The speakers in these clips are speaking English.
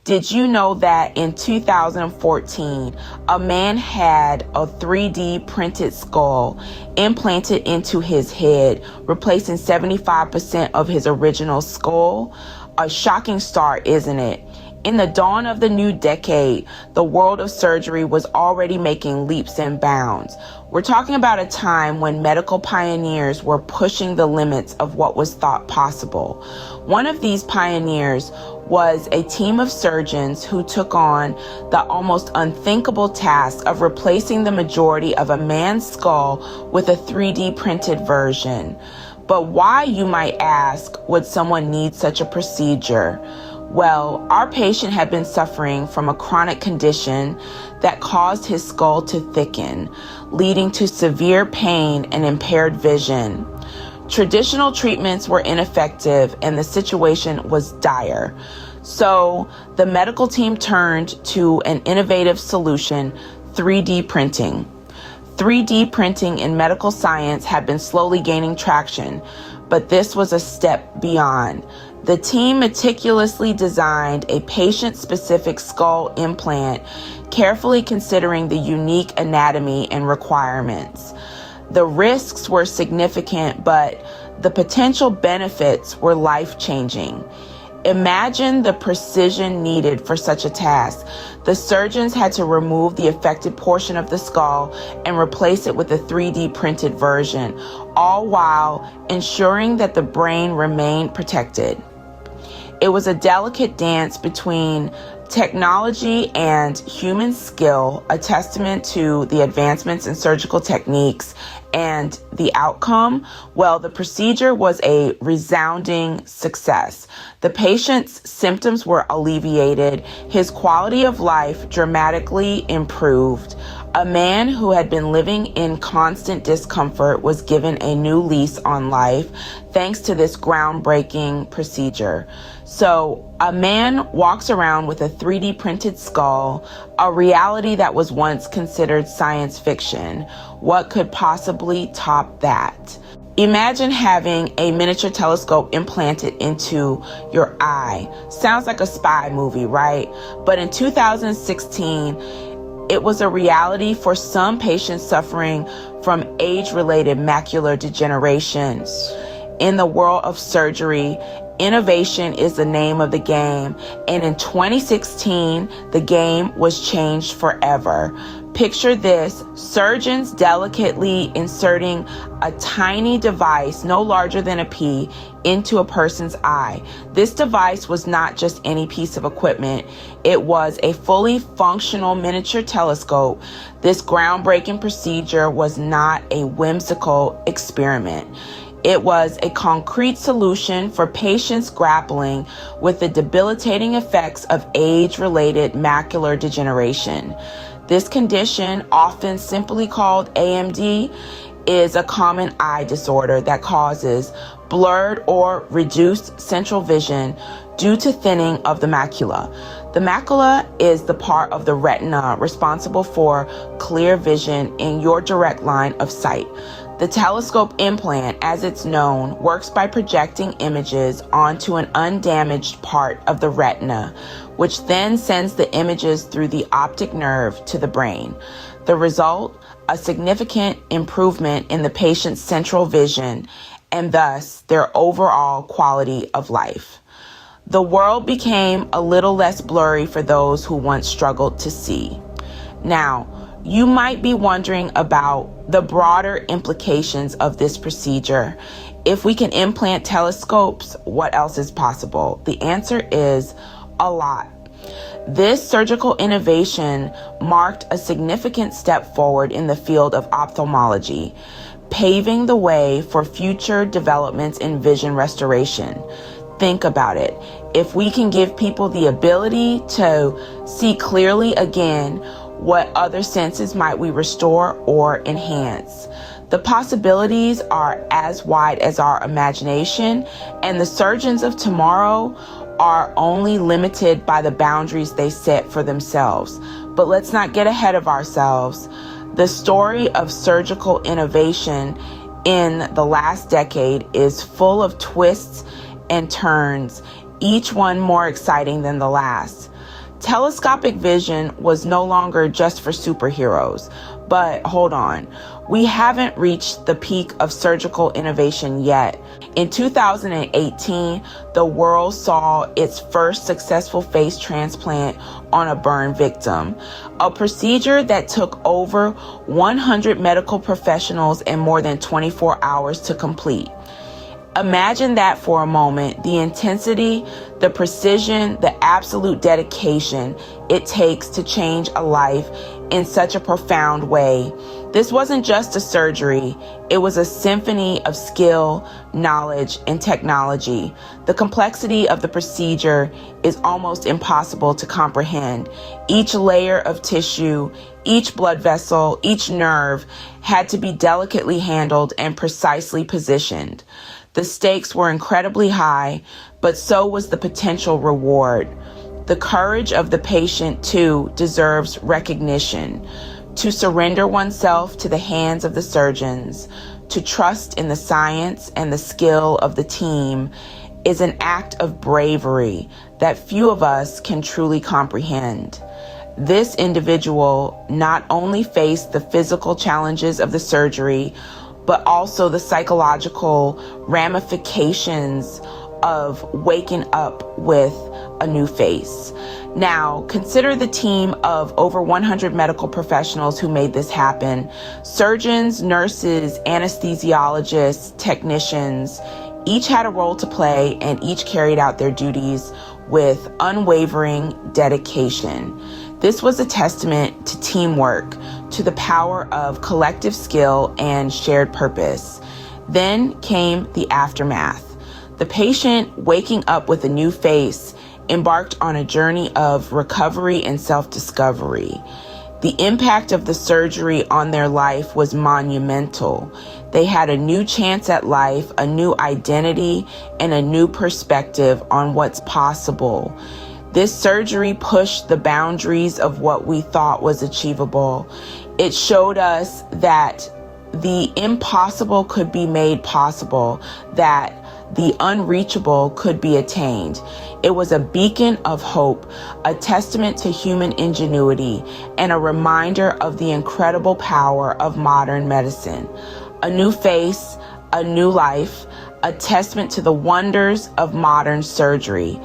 Did you know that in 2014, a man had a 3D printed skull implanted into his head, replacing 75% of his original skull? A shocking start, isn't it? In the dawn of the new decade, the world of surgery was already making leaps and bounds. We're talking about a time when medical pioneers were pushing the limits of what was thought possible. One of these pioneers was a team of surgeons who took on the almost unthinkable task of replacing the majority of a man's skull with a 3D printed version. But why, you might ask, would someone need such a procedure? Well, our patient had been suffering from a chronic condition that caused his skull to thicken, leading to severe pain and impaired vision. Traditional treatments were ineffective and the situation was dire. So the medical team turned to an innovative solution, 3D printing. 3D printing in medical science had been slowly gaining traction, but this was a step beyond. The team meticulously designed a patient-specific skull implant, carefully considering the unique anatomy and requirements. The risks were significant, but the potential benefits were life-changing. Imagine the precision needed for such a task. The surgeons had to remove the affected portion of the skull and replace it with a 3D printed version, all while ensuring that the brain remained protected. It was a delicate dance between technology and human skill, a testament to the advancements in surgical techniques. And the outcome? Well, the procedure was a resounding success. The patient's symptoms were alleviated. His quality of life dramatically improved. A man who had been living in constant discomfort was given a new lease on life thanks to this groundbreaking procedure. So a man walks around with a 3D printed skull, a reality that was once considered science fiction. What could possibly top that? Imagine having a miniature telescope implanted into your eye. Sounds like a spy movie, right? But in 2016, it was a reality for some patients suffering from age-related macular degeneration. In the world of surgery, innovation is the name of the game. And in 2016, the game was changed forever. Picture this: surgeons delicately inserting a tiny device no larger than a pea into a person's eye. This device was not just any piece of equipment. It was a fully functional miniature telescope. This groundbreaking procedure was not a whimsical experiment. It was a concrete solution for patients grappling with the debilitating effects of age-related macular degeneration. This condition, often simply called AMD, is a common eye disorder that causes blurred or reduced central vision due to thinning of the macula. The macula is the part of the retina responsible for clear vision in your direct line of sight. The telescope implant, as it's known, works by projecting images onto an undamaged part of the retina, which then sends the images through the optic nerve to the brain. The result? A significant improvement in the patient's central vision and thus their overall quality of life. The world became a little less blurry for those who once struggled to see. Now, you might be wondering about the broader implications of this procedure. If we can implant telescopes, what else is possible? The answer is a lot. This surgical innovation marked a significant step forward in the field of ophthalmology, paving the way for future developments in vision restoration. Think about it. If we can give people the ability to see clearly again, what other senses might we restore or enhance? The possibilities are as wide as our imagination, and the surgeons of tomorrow are only limited by the boundaries they set for themselves. But let's not get ahead of ourselves. The story of surgical innovation in the last decade is full of twists and turns, each one more exciting than the last. Telescopic vision was no longer just for superheroes. But hold on, we haven't reached the peak of surgical innovation yet. In 2018, the world saw its first successful face transplant on a burn victim, a procedure that took over 100 medical professionals and more than 24 hours to complete. Imagine that for a moment, the intensity, the precision, the absolute dedication it takes to change a life in such a profound way. This wasn't just a surgery, it was a symphony of skill, knowledge, and technology. The complexity of the procedure is almost impossible to comprehend. Each layer of tissue, each blood vessel, each nerve had to be delicately handled and precisely positioned. The stakes were incredibly high, but so was the potential reward. The courage of the patient, too, deserves recognition. To surrender oneself to the hands of the surgeons, to trust in the science and the skill of the team, is an act of bravery that few of us can truly comprehend. This individual not only faced the physical challenges of the surgery, but also the psychological ramifications of waking up with a new face. Now, consider the team of over 100 medical professionals who made this happen. Surgeons, nurses, anesthesiologists, technicians, each had a role to play and each carried out their duties with unwavering dedication. This was a testament to teamwork, to the power of collective skill and shared purpose. Then came the aftermath. The patient, waking up with a new face, embarked on a journey of recovery and self-discovery. The impact of the surgery on their life was monumental. They had a new chance at life, a new identity, and a new perspective on what's possible. This surgery pushed the boundaries of what we thought was achievable. It showed us that the impossible could be made possible, that the unreachable could be attained. It was a beacon of hope, a testament to human ingenuity, and a reminder of the incredible power of modern medicine. A new face, a new life, a testament to the wonders of modern surgery.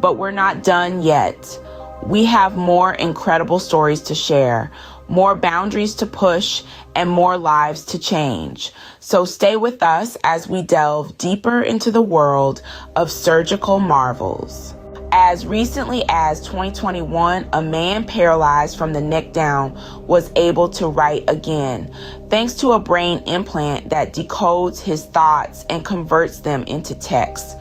But we're not done yet. We have more incredible stories to share, more boundaries to push, and more lives to change. So stay with us as we delve deeper into the world of surgical marvels. As recently as 2021, a man paralyzed from the neck down was able to write again, thanks to a brain implant that decodes his thoughts and converts them into text.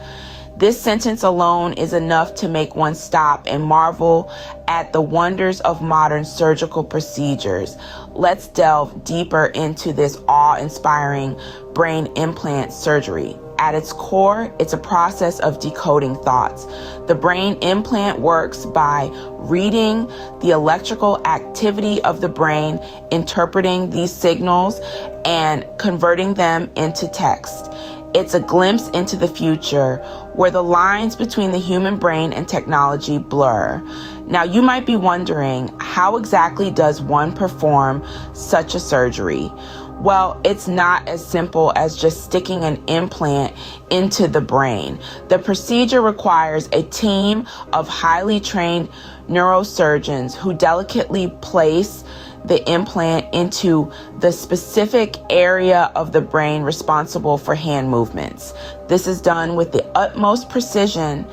This sentence alone is enough to make one stop and marvel at the wonders of modern surgical procedures. Let's delve deeper into this awe-inspiring brain implant surgery. At its core, it's a process of decoding thoughts. The brain implant works by reading the electrical activity of the brain, interpreting these signals, and converting them into text. It's a glimpse into the future where the lines between the human brain and technology blur. Now, you might be wondering, how exactly does one perform such a surgery? Well, it's not as simple as just sticking an implant into the brain. The procedure requires a team of highly trained neurosurgeons who delicately place the implant into the specific area of the brain responsible for hand movements. This is done with the utmost precision,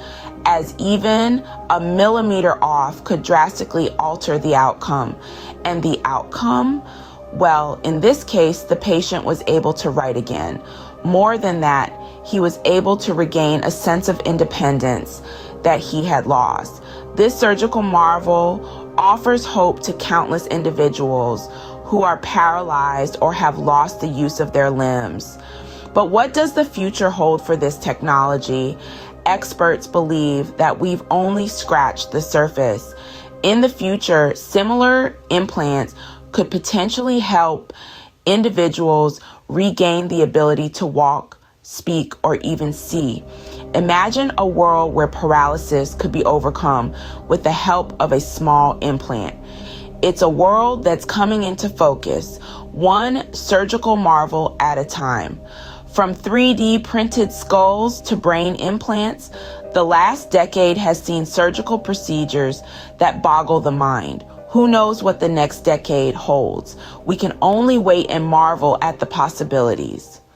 as even a millimeter off could drastically alter the outcome. And the outcome? Well, in this case, the patient was able to write again. More than that, he was able to regain a sense of independence that he had lost. This surgical marvel offers hope to countless individuals who are paralyzed or have lost the use of their limbs. But what does the future hold for this technology? Experts believe that we've only scratched the surface. In the future, similar implants could potentially help individuals regain the ability to walk, speak, or even see. Imagine a world where paralysis could be overcome with the help of a small implant. It's a world that's coming into focus, one surgical marvel at a time. From 3D printed skulls to brain implants, the last decade has seen surgical procedures that boggle the mind. Who knows what the next decade holds? We can only wait and marvel at the possibilities.